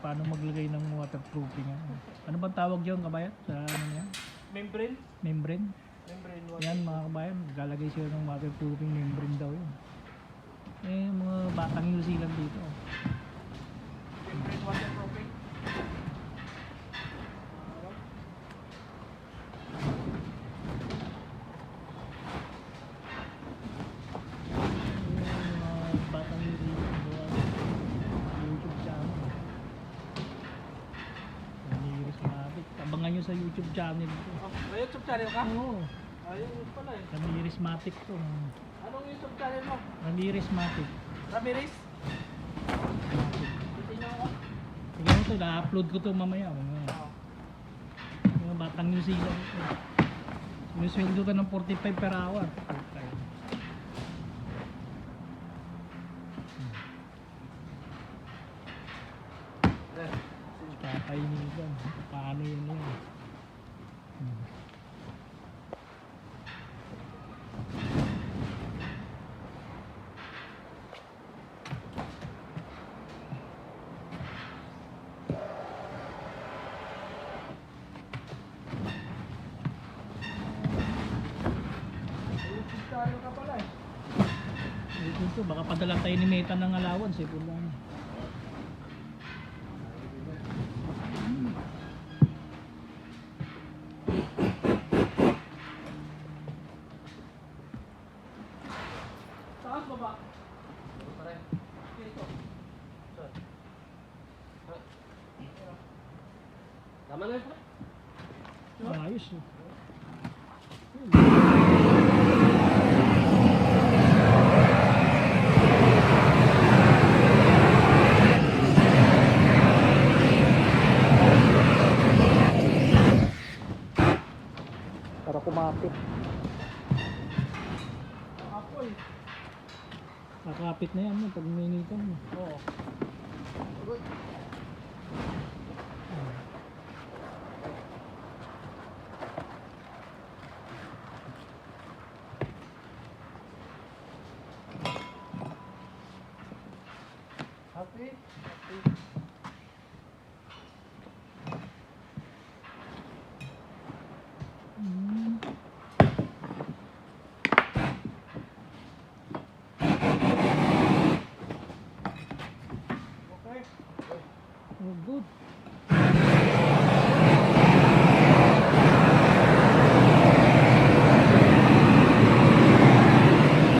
paano maglagay ng waterproofing. Ano bang tawag diyan, kabayan? Sa ano yan? Membrane? Membrane. Membrane Yan mga kabayan, maglalagay sila ng waterproofing membrane daw yun. Eh, mga batang New Zealand dito. Membrane waterproofing. Mga batang New Zealand gawa sa YouTube channel. Ramirez Matic. Abangan nyo sa YouTube channel ko. Oh, may YouTube channel ka? Oo, Ayun, yun pala eh. Ramirez Matic to. Anong YouTube channel mo? Ramirez Matic. Ramirez? Titignan ko. Tignan mo to, na-upload ko to mamaya. Oo. Mga batang New Zealand ito. Sinusweldo ka ng 45 per hour. Papainigan. Paano yun yun? YouTube channel ka pala eh. Ito, baka padala tayo ni Meta ng allowance eh. Pulang. Taas baba? Dito. Tama na yun. Ayos eh. Para kumapit. Apoy. Kakapit na yan no, pag minitan mo. Oo. Good. Happy? Happy.